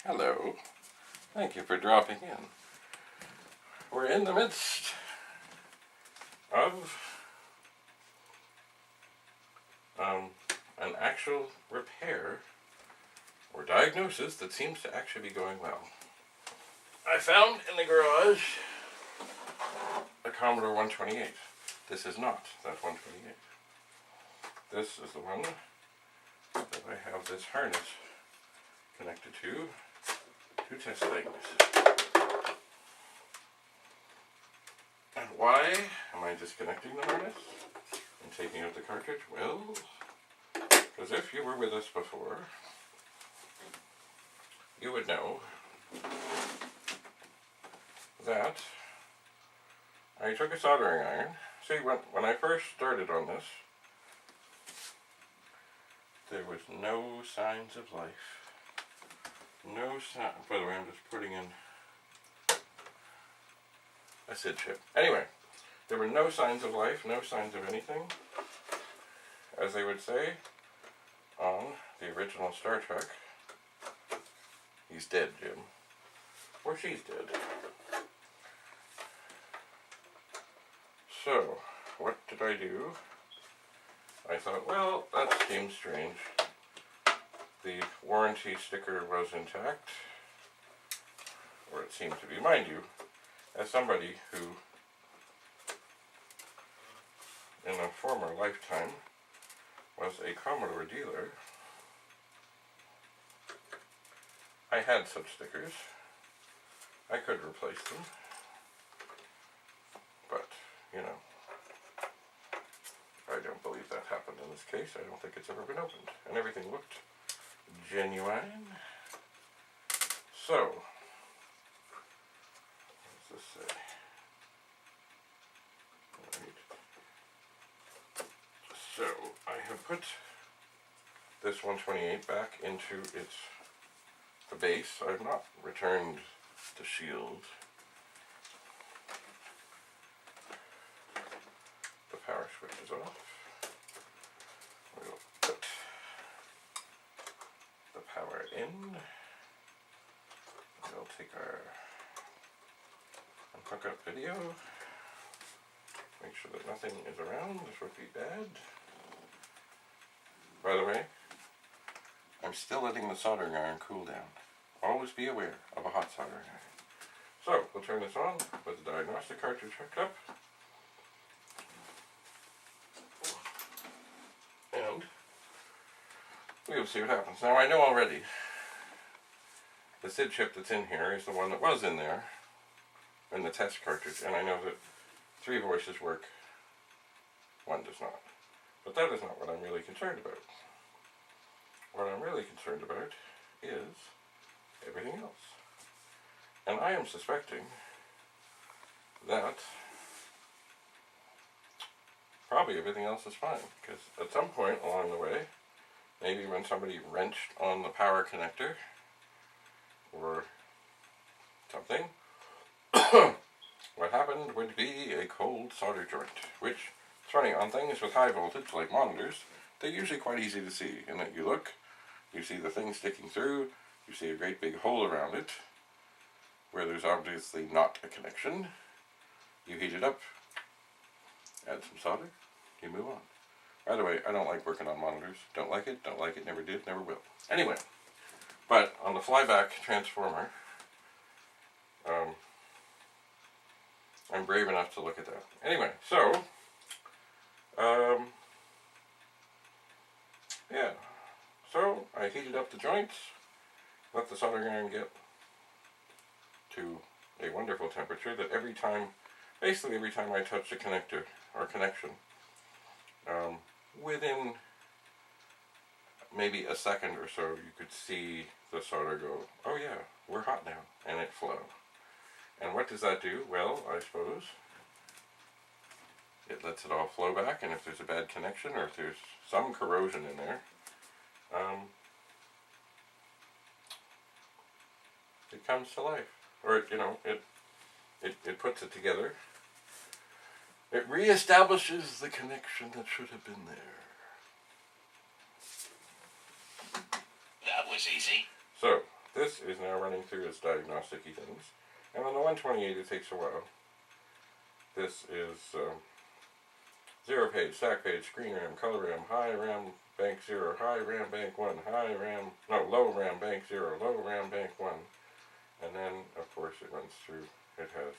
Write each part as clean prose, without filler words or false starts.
Hello. Thank you for dropping in. We're in the midst of an actual repair or diagnosis that seems to actually be going well. I found in the garage a Commodore 128. This is not that 128. This is the one that I have this harness connected to test things. And why am I disconnecting the harness and taking out the cartridge? Well, because if you were with us before, you would know that I took a soldering iron. See, when I first started on this, there was no signs of life. No sign. By the way, I'm just putting in a SID chip. Anyway, there were no signs of life, no signs of anything. As they would say on the original Star Trek, he's dead, Jim. Or she's dead. So, what did I do? I thought, well, that seems strange. The warranty sticker was intact, or it seemed to be. Mind you, as somebody who, in a former lifetime, was a Commodore dealer, I had such stickers. I could replace them, but, you know, I don't believe that happened in this case. I don't think it's ever been opened, and everything looked genuine. So, what does this say? Right. So, I have put this 128 back into the base. I've not returned the shield. The power switch is off. We'll put the power in. We'll take our unhook-up video. Make sure that nothing is around. This would be bad. By the way, I'm still letting the soldering iron cool down. Always be aware of a hot soldering iron. So, we'll turn this on with the diagnostic cartridge hooked up. And we'll see what happens. Now, I know already the SID chip that's in here is the one that was in there in the test cartridge, and I know that 3 voices work, 1 does not. But that is not what I'm really concerned about. What I'm really concerned about is everything else. And I am suspecting that probably everything else is fine, because at some point along the way, maybe when somebody wrenched on the power connector or something, what happened would be a cold solder joint, which, it's funny, on things with high voltage like monitors, they're usually quite easy to see, in that you look, you see the thing sticking through, you see a great big hole around it, where there's obviously not a connection. You heat it up, add some solder, you move on. By the way, I don't like working on monitors. Don't like it, never did, never will. Anyway, but on the flyback transformer, I'm brave enough to look at that. Anyway, so, yeah. So, I heated up the joints, let the soldering iron get to a wonderful temperature that basically every time I touch the connector or connection, within maybe a second or so, you could see the solder go, oh yeah, we're hot now, and it flow. And what does that do? Well, I suppose it lets it all flow back, and if there's a bad connection or if there's some corrosion in there, it comes to life. Or, you know, it puts it together. It reestablishes the connection that should have been there. That was easy. So, this is now running through its diagnostic-y things. And on the 128 it takes a while. This is 0 page, stack page, screen RAM, color RAM, high RAM, bank 0, high RAM, bank 1, low RAM, bank 0, low RAM, bank 1. And then, of course, it runs through. It has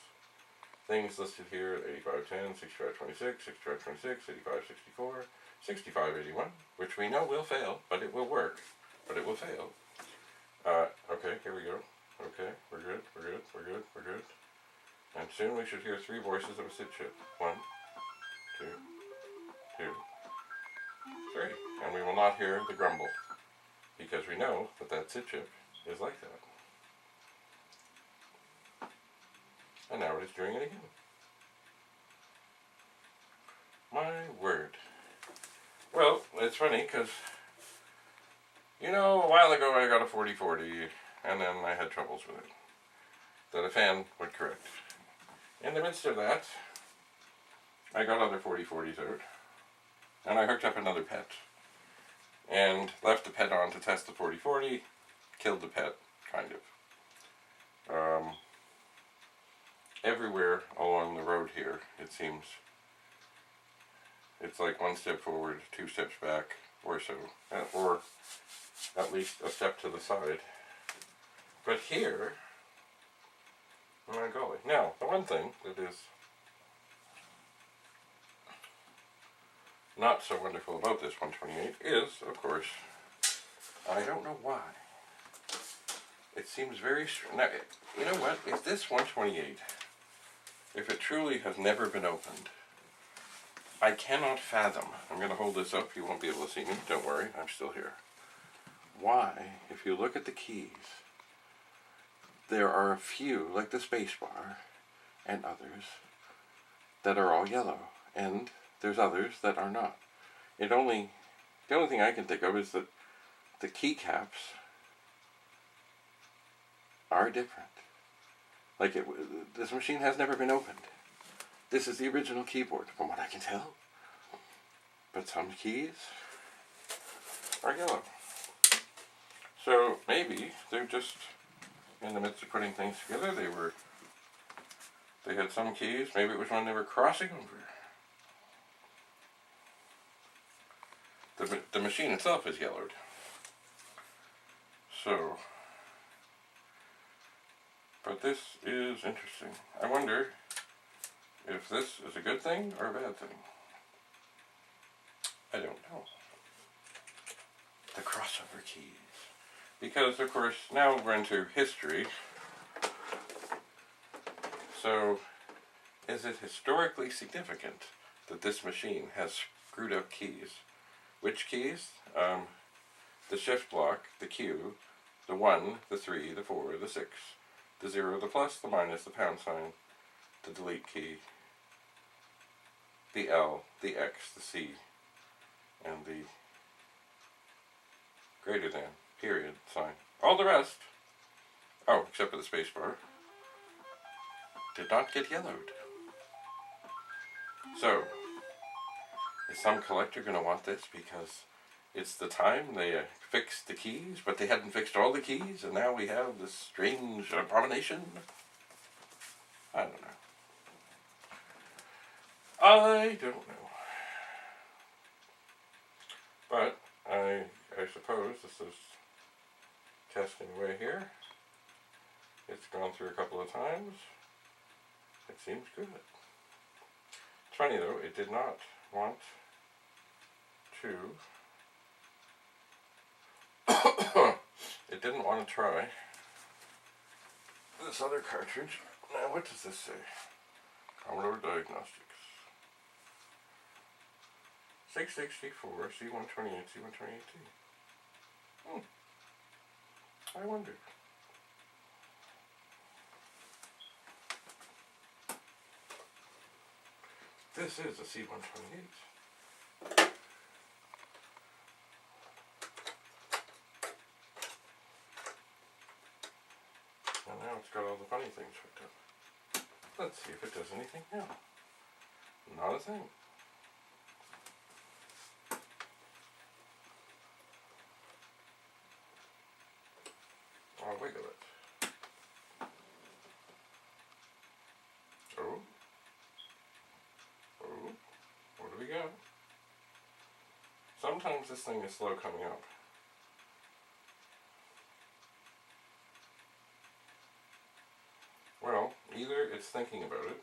things listed here, 8510, 6526, 6526, 8564, 6581, which we know will fail, but it will work, but it will fail. Okay, here we go. Okay, we're good, we're good, we're good, we're good. And soon we should hear 3 voices of a SID chip. 1, 2, 2, 3. And we will not hear the grumble, because we know that that SID chip is like that. And now it is doing it again. My word. Well, it's funny because, you know, a while ago I got a 4040 and then I had troubles with it that a fan would correct. In the midst of that, I got other 4040s out and I hooked up another pet and left the pet on to test the 4040, killed the pet, kind of. Everywhere along the road here, it seems, it's like 1 step forward, 2 steps back, or so, or at least a step to the side. But here, oh my golly. Now, the one thing that is not so wonderful about this 128 is, of course, I don't know why. It seems very strange. Now, you know what? If this 128, if it truly has never been opened, I cannot fathom. I'm going to hold this up. You won't be able to see me. Don't worry. I'm still here. Why, if you look at the keys, there are a few, like the space bar and others, that are all yellow. And there's others that are not. The only thing I can think of is that the keycaps are different. Like, this machine has never been opened. This is the original keyboard, from what I can tell. But some keys are yellow. So maybe they're just in the midst of putting things together. They had some keys. Maybe it was when they were crossing over. The machine itself is yellowed. So, but this is interesting. I wonder if this is a good thing or a bad thing. I don't know. The crossover keys. Because, of course, now we're into history. So, is it historically significant that this machine has screwed up keys? Which keys? The shift block, the Q, the 1, the 3, the 4, the 6, the 0, the plus, the minus, the pound sign, the delete key, the L, the X, the C, and the greater than, period, sign. All the rest, oh, except for the space bar, did not get yellowed. So, is some collector going to want this because it's the time they fixed the keys, but they hadn't fixed all the keys, and now we have this strange abomination? I don't know. I don't know. But I suppose this is testing away here. It's gone through a couple of times. It seems good. It's funny though, it did not want to it didn't want to try this other cartridge. Now what does this say? Commodore Diagnostics. C64, C128, C128T. I wonder. This is a C128. And now it's got all the funny things hooked up. Let's see if it does anything now. Not a thing. wiggle it. Oh. Oh. What do we got? Sometimes this thing is slow coming up. Well, either it's thinking about it,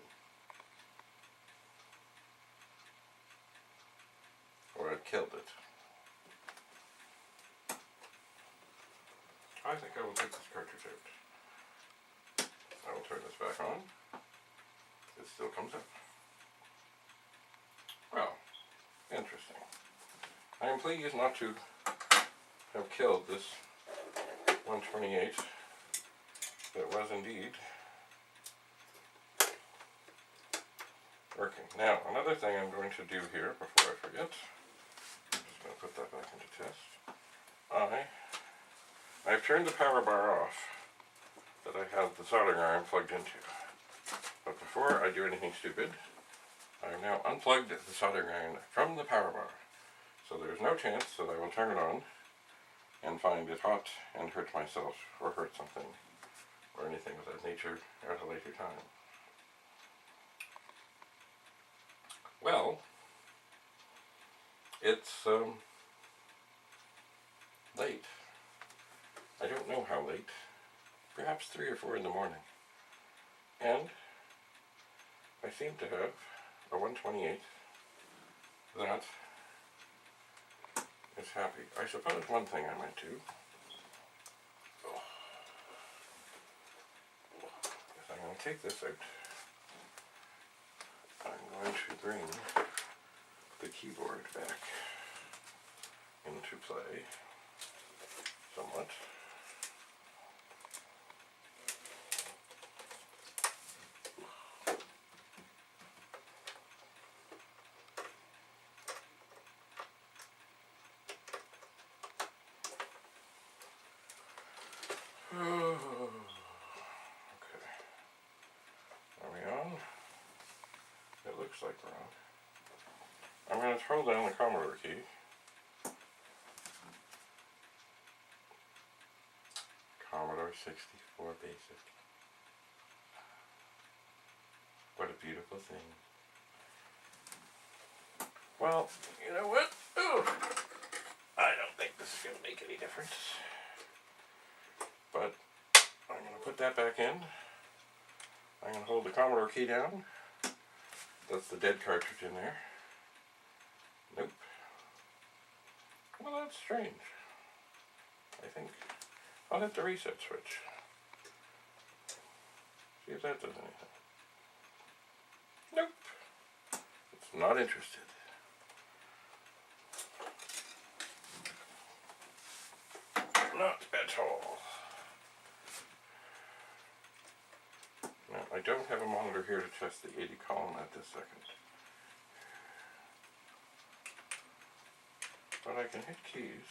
or it killed it. I think I will take this cartridge out. I will turn this back on. It still comes up. Well, interesting. I am pleased not to have killed this 128 that was indeed working. Now, another thing I'm going to do here before I forget, I'm just going to put that back into test. I've turned the power bar off that I have the soldering iron plugged into. But before I do anything stupid, I have now unplugged the soldering iron from the power bar. So there's no chance that I will turn it on and find it hot and hurt myself or hurt something or anything of that nature at a later time. Well, it's late. I don't know how late. Perhaps 3 or 4 in the morning. And I seem to have a 128 that is happy. I suppose one thing I might do is I'm going to take this out. I'm going to bring the keyboard back into play somewhat. Okay. Are we on? It looks like we're on. I'm going to hold down the Commodore key. Commodore 64 Basic. What a beautiful thing. Well, you know what? Ooh, I don't think this is going to make any difference. But I'm going to put that back in. I'm going to hold the Commodore key down. That's the dead cartridge in there. Nope. Well, that's strange. I think I'll hit the reset switch. See if that does anything. Nope. It's not interested. Not at all. Now, I don't have a monitor here to test the 80 column at this second. But I can hit keys.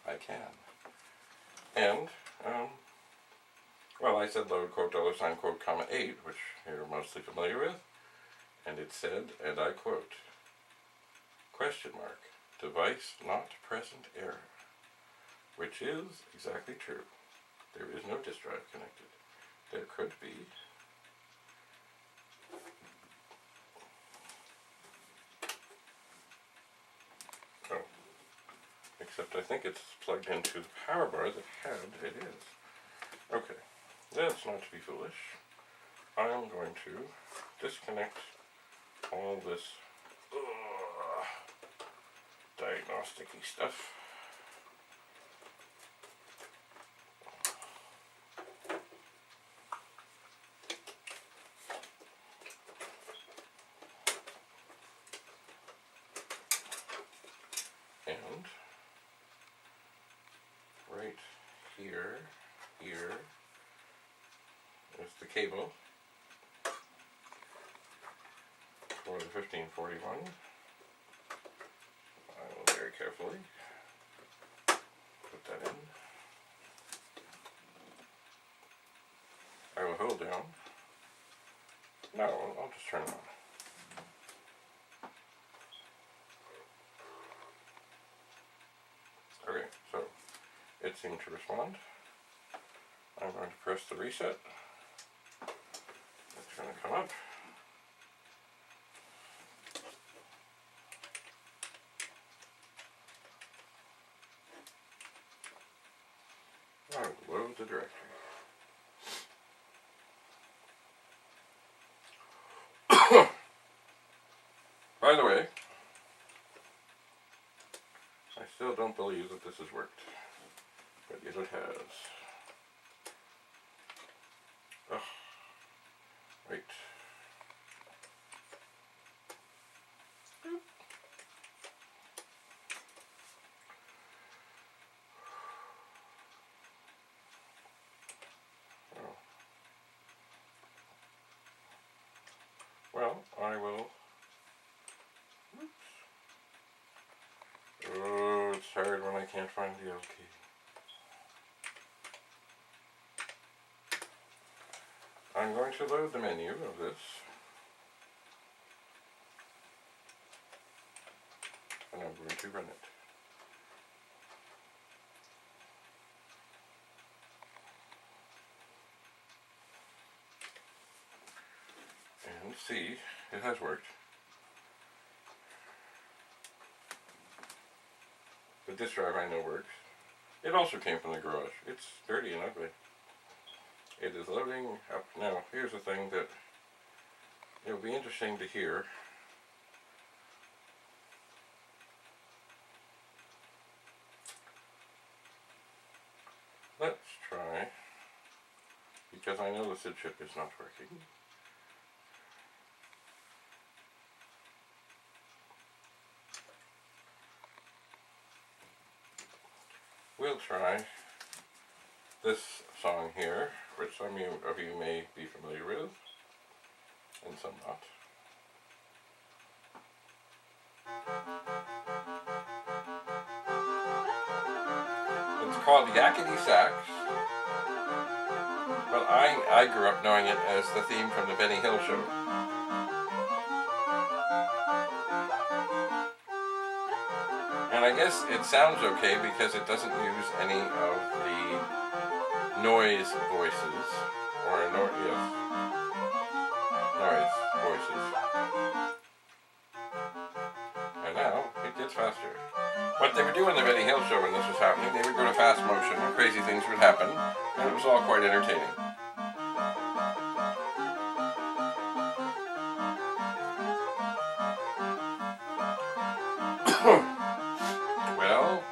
I can. And, well, I said load quote $, quote, comma 8, which you're mostly familiar with. And it said, and I quote, question mark, device not present error. Which is exactly true. There is no disk drive connected. There could be. Oh. Except I think it's plugged into the power bar that it is. Okay. That's not to be foolish. I'm going to disconnect all this diagnostic-y stuff. And right here is the cable for the 1541. I will very carefully put that in. I will hold down. No, I'll just turn it on. seem to respond. I'm going to press the reset. It's going to come up. I'll load the directory. By the way, I still don't believe that this has worked, but yet it has. Ugh. Right. Oh. Well, I will. Oops. Oh, it's hard when I can't find the L key. I'm going to load the menu of this. And I'm going to run it. And see, it has worked. The disk drive I know works. It also came from the garage. It's dirty and ugly. It is loading up. Now, here's the thing that it'll be interesting to hear. Let's try, because I know the SID chip is not working. We'll try this song here, which some of you may be familiar with, and some not. It's called Yakety Sax. Well, I grew up knowing it as the theme from the Benny Hill Show. And I guess it sounds okay because it doesn't use any of the noise voices, or noise voices. And now it gets faster. What they would do in the Benny Hill Show when this was happening, they would go to fast motion and crazy things would happen, and it was all quite entertaining. Well,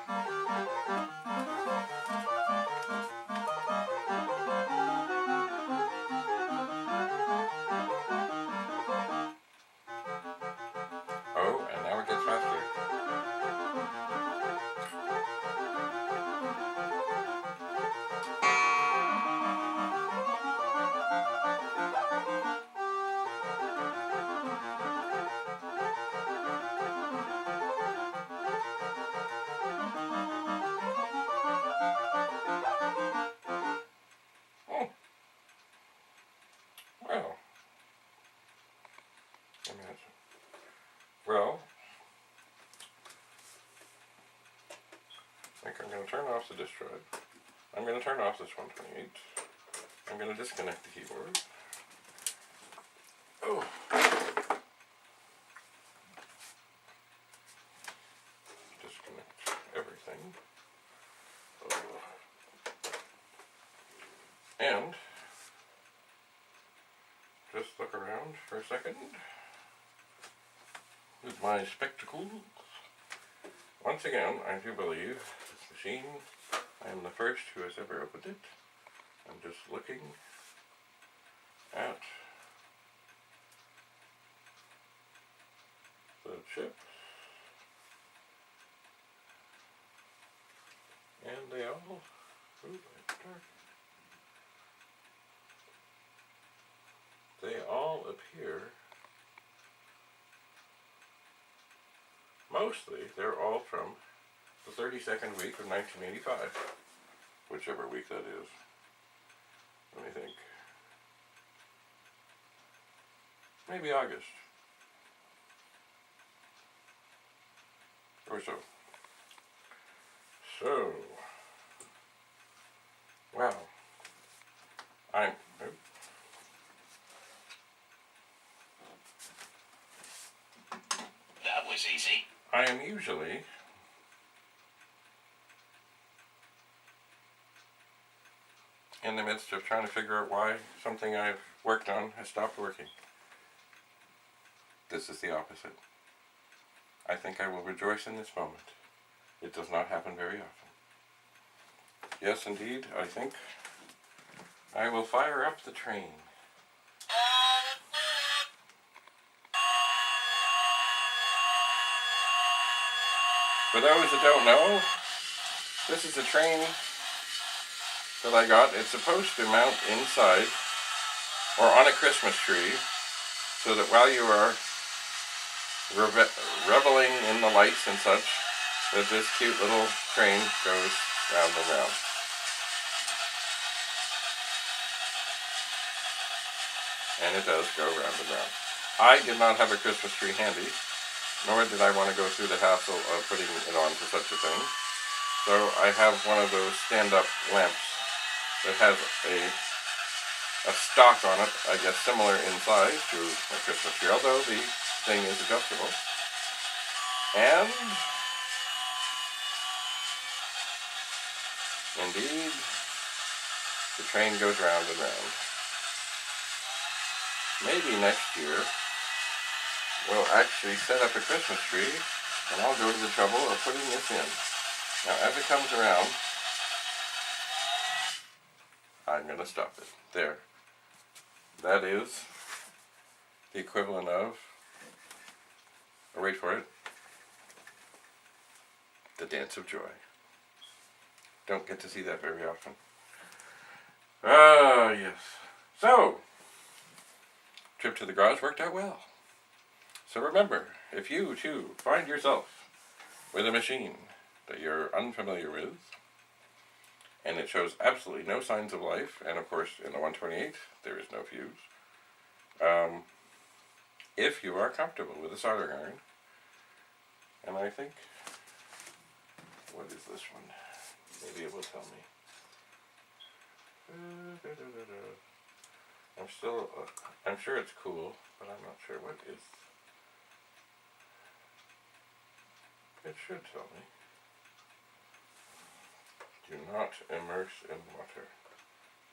oh, and now it gets faster. Oh. Well. Imagine. Well, I think I'm going to turn off the disk drive. I'm going to turn off this 128. I'm going to disconnect the keyboard. Oh. Disconnect everything. Oh. And just look around for a second with my spectacles. Once again, I do believe this machine, I am the first who has ever opened it. I'm just looking at the chips, and they all, they all appear, mostly they're all from the 32nd week of 1985, whichever week that is. Let me think. Maybe August. Or so. So, was easy. I am usually in the midst of trying to figure out why something I've worked on has stopped working. This is the opposite. I think I will rejoice in this moment. It does not happen very often. Yes, indeed, I think I will fire up the train. For those that don't know, this is a train that I got. It's supposed to mount inside or on a Christmas tree so that while you are reveling in the lights and such, that this cute little train goes round and round. And it does go round and round. I did not have a Christmas tree handy, nor did I want to go through the hassle of putting it on for such a thing. So I have one of those stand-up lamps that has a stock on it, I guess similar in size to a Christmas tree, although the thing is adjustable. And indeed, the train goes round and round. Maybe next year we'll actually set up a Christmas tree and I'll go to the trouble of putting this in. Now as it comes around, I'm going to stop it. There. That is the equivalent of, or wait for it, the dance of joy. Don't get to see that very often. Ah, yes. So, trip to the garage worked out well. So remember, if you too find yourself with a machine that you're unfamiliar with, and it shows absolutely no signs of life, and of course in the 128 there is no fuse, if you are comfortable with a soldering iron, and I think, what is this one? Maybe it will tell me. I'm sure it's cool, but I'm not sure what is. It should tell me. Do not immerse in water.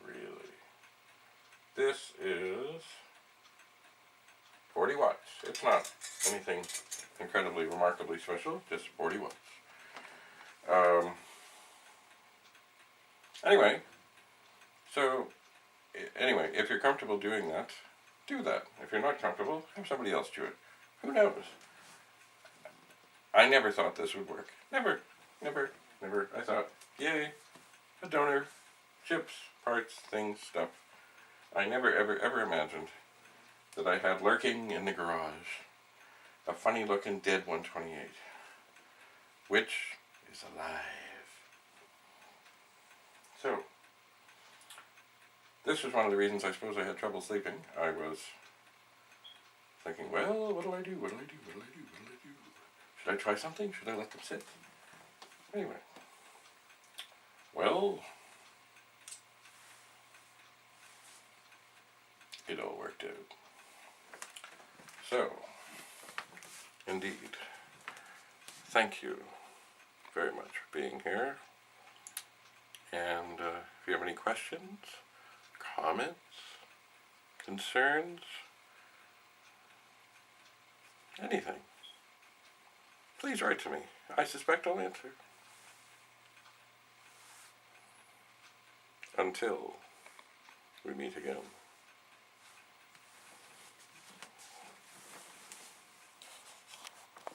Really. This is 40 watts. It's not anything incredibly remarkably special, just 40 watts. Anyway, if you're comfortable doing that, do that. If you're not comfortable, have somebody else do it. Who knows? I never thought this would work. Never. I thought, yay, a donor, chips, parts, things, stuff. I never, ever imagined that I had lurking in the garage a funny-looking dead 128, which is alive. So, this was one of the reasons I suppose I had trouble sleeping. I was thinking, well, what'll I do? Should I try something? Should I let them sit? Anyway. Well, it all worked out. So, indeed, thank you very much for being here. And if you have any questions, comments, concerns, anything, please write to me. I suspect I'll answer. Until we meet again.